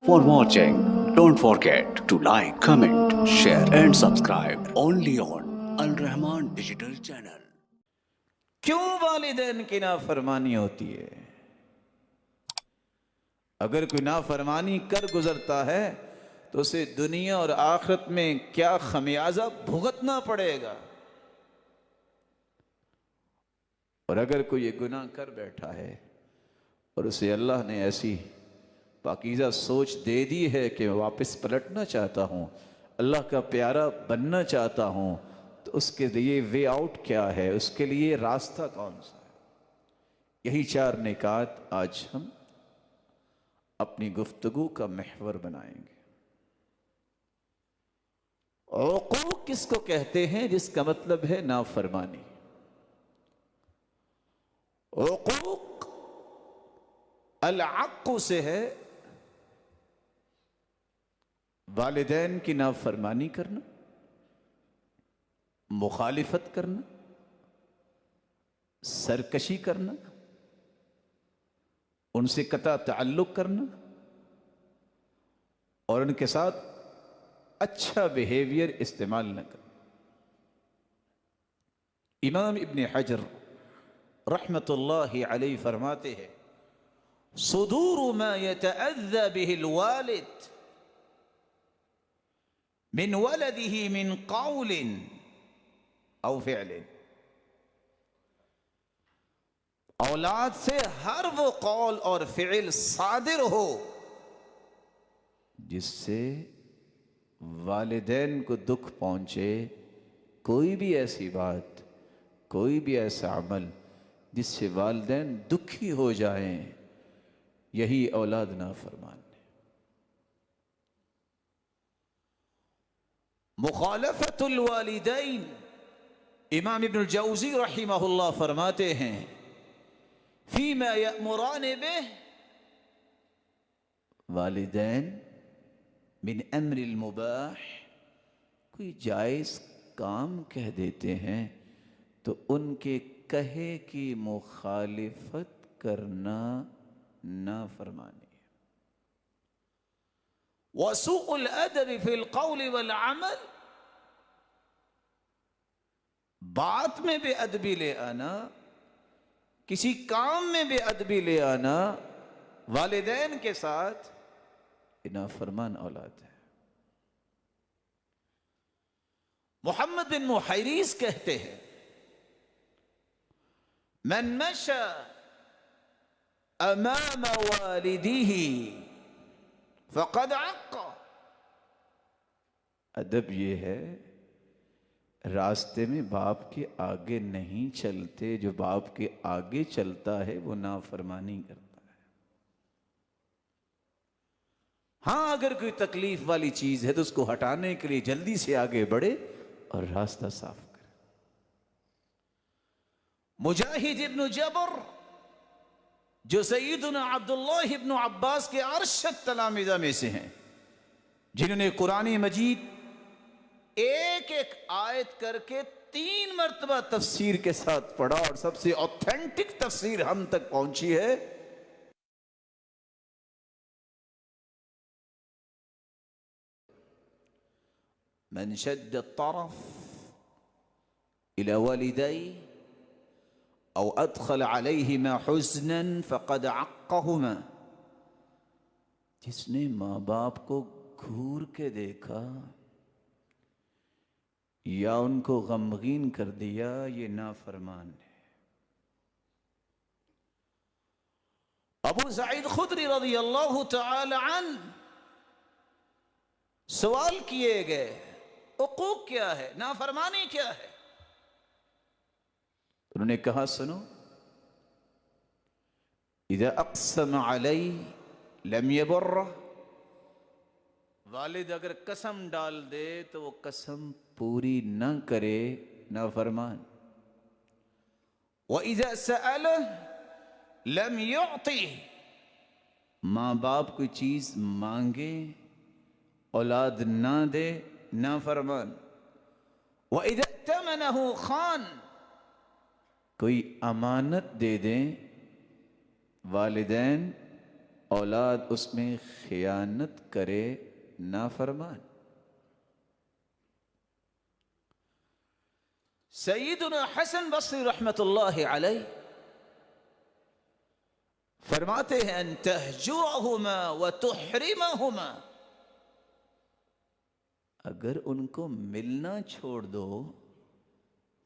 For watching, don't forget to like, comment, share and subscribe only on Al Rahman Digital Channel. کیوں والدین کی نافرمانی ہوتی ہے؟ اگر کوئی نافرمانی کر گزرتا ہے تو اسے دنیا اور آخرت میں کیا خمیازہ بھگتنا پڑے گا، اور اگر کوئی یہ گناہ کر بیٹھا ہے اور اسے اللہ نے ایسی پاکیزہ سوچ دے دی ہے کہ واپس پلٹنا چاہتا ہوں، اللہ کا پیارا بننا چاہتا ہوں، تو اس کے لیے وے آؤٹ کیا ہے، اس کے لیے راستہ کون سا ہے؟ یہی چار نکات آج ہم اپنی گفتگو کا محور بنائیں گے۔ عقوق کس کو کہتے ہیں؟ جس کا مطلب ہے نافرمانی۔ عقوق العق سے ہے والدین کی نافرمانی کرنا، مخالفت کرنا، سرکشی کرنا، ان سے قطع تعلق کرنا، اور ان کے ساتھ اچھا بیہیویئر استعمال نہ کرنا۔ امام ابن حجر رحمت اللہ علیہ فرماتے ہیں، صدور ما يتأذى به الوالد من ولده من قول او فعل، اولاد سے ہر وہ قول اور فعل صادر ہو جس سے والدین کو دکھ پہنچے، کوئی بھی ایسی بات، کوئی بھی ایسا عمل جس سے والدین دکھی ہو جائیں، یہی اولاد نافرمان ہے۔ مخالفت الوالدین، امام ابن الجوزی رحمہ اللہ فرماتے ہیں، فیما یأمران بہ، والدین من امر المباح، کوئی جائز کام کہہ دیتے ہیں تو ان کے کہے کی مخالفت کرنا نافرمانی ہے۔ وسوء الادب فی القول والعمل، بات میں بے ادبی لے آنا، کسی کام میں بے ادبی لے آنا والدین کے ساتھ، یہ نافرمان اولاد ہے۔ محمد بن محیریز کہتے ہیں، من مشى امام والدیہ فقد عق، ادب یہ ہے راستے میں باپ کے آگے نہیں چلتے، جو باپ کے آگے چلتا ہے وہ نافرمانی کرتا ہے۔ ہاں اگر کوئی تکلیف والی چیز ہے تو اس کو ہٹانے کے لیے جلدی سے آگے بڑھے اور راستہ صاف کرے۔ مجاہد ابن جبر، جو سیدنا عبداللہ ابن عباس کے ارشد تلامذہ میں سے ہیں، جنہوں نے قرآن مجید ایک ایک آیت کر کے 3 مرتبہ تفسیر کے ساتھ پڑھا، اور سب سے اوتھینٹک تفسیر ہم تک پہنچی ہے، من شد الطرف الى والديه او ادخل عليهما حزنا فقد عقهما، جس نے ماں باپ کو گھور کے دیکھا یا ان کو غمگین کر دیا، یہ نافرمان ہے۔ ابو سعید خدری رضی اللہ تعالی عنہ سوال کیے گئے، عقوق کیا ہے، نافرمانی کیا ہے؟ انہوں نے کہا، سنو، اذا اقسم علی لم یبرہ، والد اگر قسم ڈال دے تو وہ قسم پوری نہ کرے، نافرمان۔ وَإِذَا سَأَلَهُ لَمْ يُعْطِهُ، ماں باپ کوئی چیز مانگے اولاد نہ دے، نافرمان۔ وَإِذَا ائْتَمَنَهُ خَانَ، کوئی امانت دے دیں والدین اولاد اس میں خیانت کرے نافرمان. سیدنا حسن بصری رحمت اللہ علیہ فرماتے ہیں ان تہجرہما وتحرمہما، اگر ان کو ملنا چھوڑ دو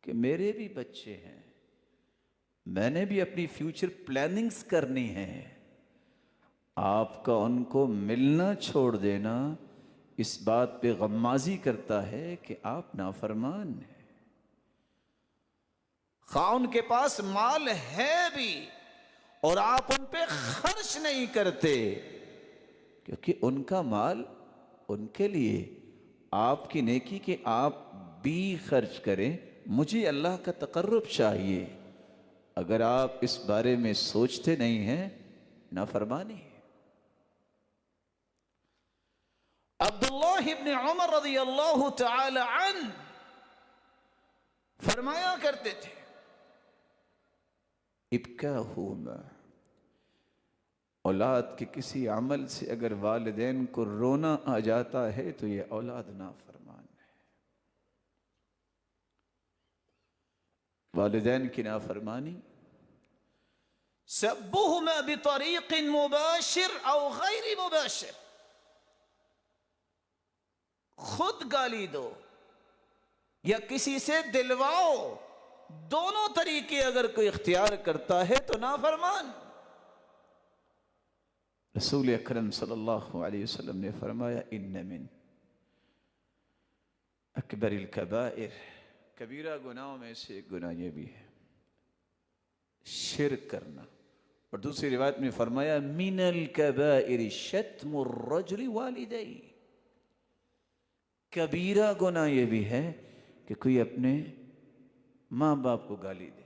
کہ میرے بھی بچے ہیں، میں نے بھی اپنی فیوچر پلاننگز کرنی ہے، آپ کا ان کو ملنا چھوڑ دینا اس بات پہ غمازی کرتا ہے کہ آپ نافرمان ہیں. خواہ ان کے پاس مال ہے بھی اور آپ ان پہ خرچ نہیں کرتے، کیونکہ ان کا مال ان کے لیے آپ کی نیکی کہ آپ بھی خرچ کریں. مجھے اللہ کا تقرب چاہیے. اگر آپ اس بارے میں سوچتے نہیں ہیں، نافرمانی ہے. عبداللہ ابن عمر رضی اللہ تعالی عنہ فرمایا کرتے تھے ابکاہما، اولاد کے کسی عمل سے اگر والدین کو رونا آ جاتا ہے تو یہ اولاد نافرمان ہے. والدین کی نافرمانی سبہما بطریق مباشر او غیر مباشر، خود گالی دو یا کسی سے دلواؤ، دونوں طریقے اگر کوئی اختیار کرتا ہے تو نافرمان. رسول اکرم صلی اللہ علیہ وسلم نے فرمایا ان من اکبر الکبائر، کبیرہ گناہوں میں سے ایک گناہ یہ بھی ہے شرک کرنا. اور دوسری روایت میں فرمایا من الکبائر شتم الرجل والدیہ، کبیرہ گناہ یہ بھی ہے کہ کوئی اپنے ماں باپ کو گالی دے.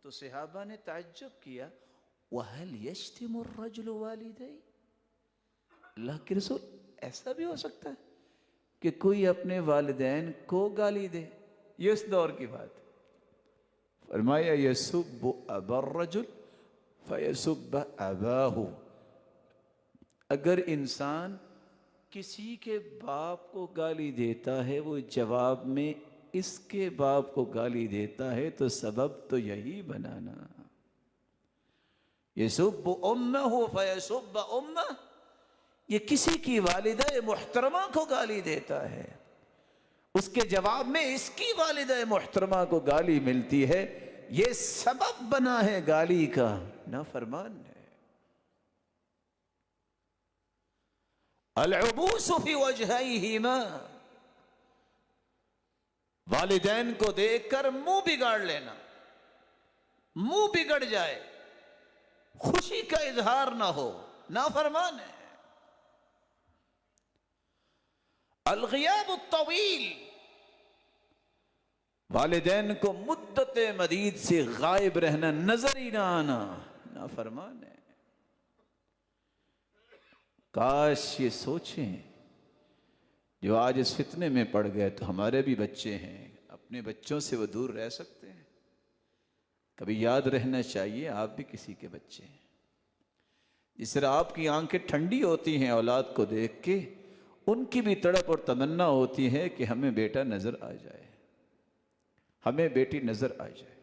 تو صحابہ نے تعجب کیا وَهَلْ يَشْتِمُ الرَّجُلُ وَالِدَيْهِ، اللہ کے رسول ایسا بھی ہو سکتا ہے کہ کوئی اپنے والدین کو گالی دے؟ یہ اس دور کی بات. فرمایا يَسُبُّ أَبَا الرَّجُلِ فَيَسُبَّ أَبَاهُ، اگر انسان کسی کے باپ کو گالی دیتا ہے وہ جواب میں اس کے باپ کو گالی دیتا ہے تو سبب تو یہی بنانا. یسب امہ فیسب امہ، یہ کسی کی والدہ محترمہ کو گالی دیتا ہے، اس کے جواب میں اس کی والدہ محترمہ کو گالی ملتی ہے، یہ سبب بنا ہے گالی کا، نافرمان ہے. العبوس فی وجہیہما، والدین کو دیکھ کر منہ بگاڑ لینا، منہ بگڑ جائے، خوشی کا اظہار نہ ہو، نافرمان ہے. الغیاب الطویل، والدین کو مدت مدید سے غائب رہنا، نظر ہی نہ آنا، نافرمان ہے. کاش یہ سوچیں جو آج اس فتنے میں پڑ گئے تو ہمارے بھی بچے ہیں، اپنے بچوں سے وہ دور رہ سکتے ہیں. کبھی یاد رہنا چاہیے آپ بھی کسی کے بچے ہیں. جس طرح آپ کی آنکھیں ٹھنڈی ہوتی ہیں اولاد کو دیکھ کے، ان کی بھی تڑپ اور تمنا ہوتی ہے کہ ہمیں بیٹا نظر آ جائے، ہمیں بیٹی نظر آ جائے.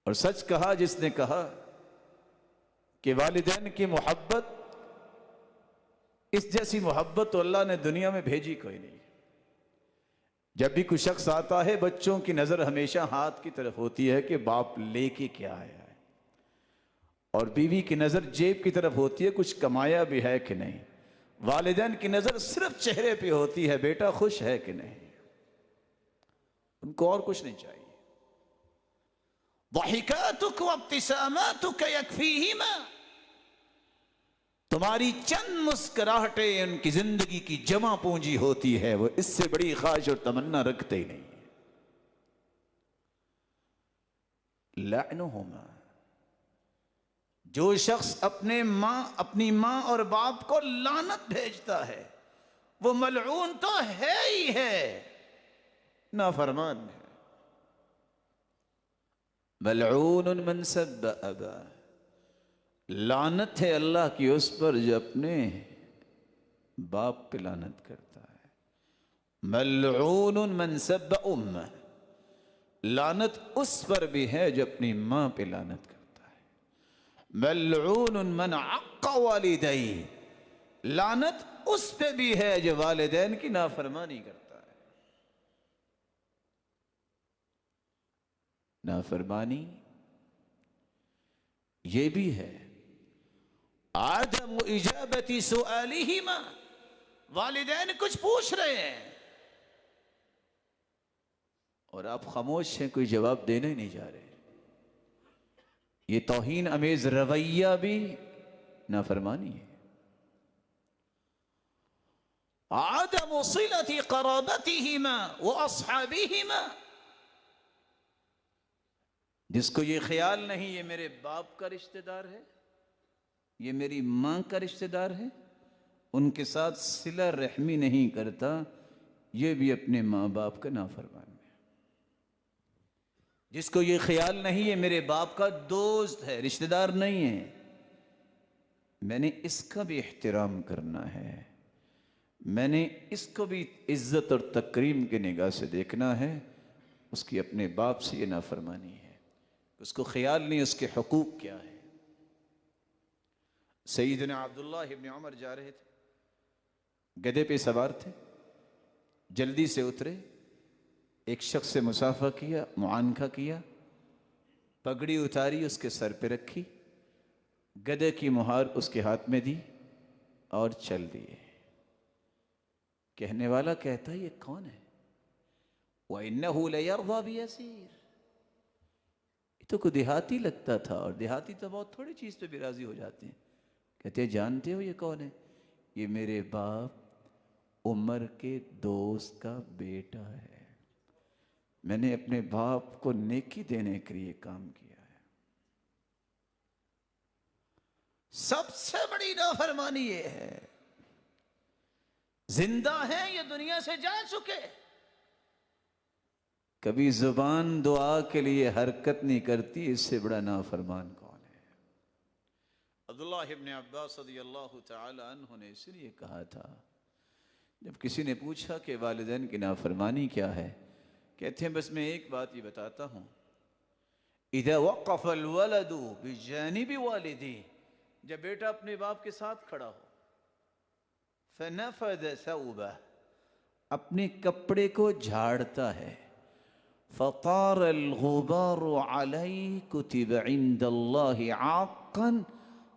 اور سچ کہا جس نے کہا کہ والدین کی محبت، اس جیسی محبت تو اللہ نے دنیا میں بھیجی کوئی نہیں. جب بھی کوئی شخص آتا ہے بچوں کی نظر ہمیشہ ہاتھ کی طرف ہوتی ہے کہ باپ لے کے کیا آیا ہے، اور بیوی کی نظر جیب کی طرف ہوتی ہے کچھ کمایا بھی ہے کہ نہیں. والدین کی نظر صرف چہرے پہ ہوتی ہے بیٹا خوش ہے کہ نہیں، ان کو اور کچھ نہیں چاہیے. ضحکاتک وابتساماتک یکفیہما، تمہاری چند مسکراہٹیں ان کی زندگی کی جمع پونجی ہوتی ہے، وہ اس سے بڑی خواہش اور تمنا رکھتے ہی نہیں. لعنہما، جو شخص اپنی ماں اور باپ کو لعنت بھیجتا ہے وہ ملعون تو ہے ہی ہے، نافرمان ہے. ملعون من سب ابا، لعنت ہے اللہ کی اس پر جو اپنے باپ پہ لعنت کرتا ہے. ملعون من سب امہ، لعنت اس پر بھی ہے جو اپنی ماں پہ لعنت کرتا ہے. ملعون من عق والدیہ، لعنت اس پہ بھی ہے جو والدین کی نافرمانی کرتا ہے. نافرمانی یہ بھی ہے. عدم اجابت سؤالہما، والدین کچھ پوچھ رہے ہیں اور آپ خاموش ہیں، کوئی جواب دینے ہی نہیں جا رہے. یہ توہین امیز رویہ بھی نافرمانی ہے. عدم صلۃ قرابتہما واصحابہما، جس کو یہ خیال نہیں یہ میرے باپ کا رشتہ دار ہے، یہ میری ماں کا رشتہ دار ہے، ان کے ساتھ صلہ رحمی نہیں کرتا، یہ بھی اپنے ماں باپ کا نافرمان ہے. جس کو یہ خیال نہیں یہ میرے باپ کا دوست ہے، رشتہ دار نہیں ہے، میں نے اس کا بھی احترام کرنا ہے، میں نے اس کو بھی عزت اور تکریم کی نگاہ سے دیکھنا ہے، اس کی اپنے باپ سے یہ نافرمانی ہے. اس کو خیال نہیں اس کے حقوق کیا ہے. سیدنا عبداللہ ابن عمر جا رہے تھے، گدھے پہ سوار تھے، جلدی سے اترے، ایک شخص سے مصافحہ کیا، معانقہ کیا، پگڑی اتاری اس کے سر پہ رکھی، گدھے کی مہار اس کے ہاتھ میں دی اور چل دیے. کہنے والا کہتا ہے یہ کون ہے؟ وَإِنَّهُ لَيَرْضَى بِيَسِيرٍ، یہ تو کوئی دیہاتی لگتا تھا، اور دیہاتی تو بہت تھوڑی چیز پہ بھی راضی ہو جاتے ہیں. کہتے ہیں جانتے ہو یہ کون ہے؟ یہ میرے باپ عمر کے دوست کا بیٹا ہے، میں نے اپنے باپ کو نیکی دینے کے لیے کام کیا ہے. سب سے بڑی نافرمانی یہ ہے، زندہ ہیں یہ دنیا سے جا چکے، کبھی زبان دعا کے لیے حرکت نہیں کرتی، اس سے بڑا نافرمان کون ہے؟ عبداللہ ابن عباس رضی اللہ تعالی عنہ نے اس لیے کہا تھا، جب کسی نے پوچھا کہ والدین کی نافرمانی کیا ہے، کہتے ہیں بس میں ایک بات یہ بتاتا ہوں، اذا وقف الولد بجانب والدی، جب بیٹا اپنے باپ کے ساتھ کھڑا ہو، فنفذ ثوبہ، اپنے کپڑے کو جھاڑتا ہے، فطار الغبار علیہ کتب عند اللہ عاقا،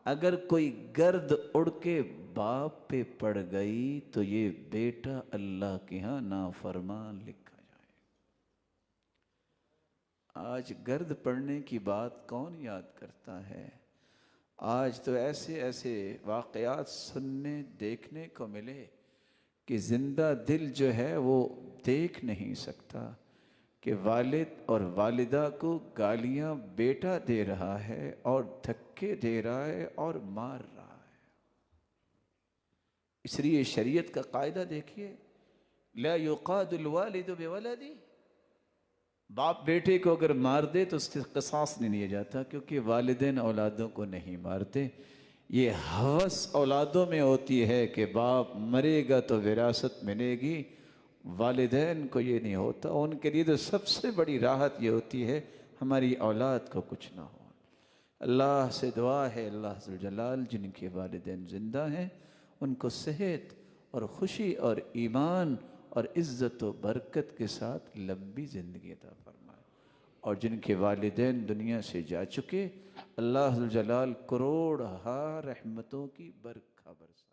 اگر کوئی گرد اڑ کے باپ پہ پڑ گئی تو یہ بیٹا اللہ کے ہاں نافرمان لکھا جائے. آج گرد پڑنے کی بات کون یاد کرتا ہے؟ آج تو ایسے ایسے واقعات سننے دیکھنے کو ملے کہ زندہ دل جو ہے وہ دیکھ نہیں سکتا کہ والد اور والدہ کو گالیاں بیٹا دے رہا ہے اور دھکے دے رہا ہے اور مار رہا ہے. اس لیے شریعت کا قاعدہ دیکھیے، لا یقاد الوالد بولدی، باپ بیٹے کو اگر مار دے تو اس سے قصاص نہیں لیا جاتا، کیونکہ والدین اولادوں کو نہیں مارتے. یہ ہوس اولادوں میں ہوتی ہے کہ باپ مرے گا تو وراثت ملے گی، والدین کو یہ نہیں ہوتا. ان کے لیے تو سب سے بڑی راحت یہ ہوتی ہے ہماری اولاد کو کچھ نہ ہو. اللہ سے دعا ہے اللہ ذوالجلال جن کے والدین زندہ ہیں ان کو صحت اور خوشی اور ایمان اور عزت و برکت کے ساتھ لمبی زندگی عطا فرمائے، اور جن کے والدین دنیا سے جا چکے اللہ ذوالجلال کروڑ رحمتوں کی برکھا برسائے.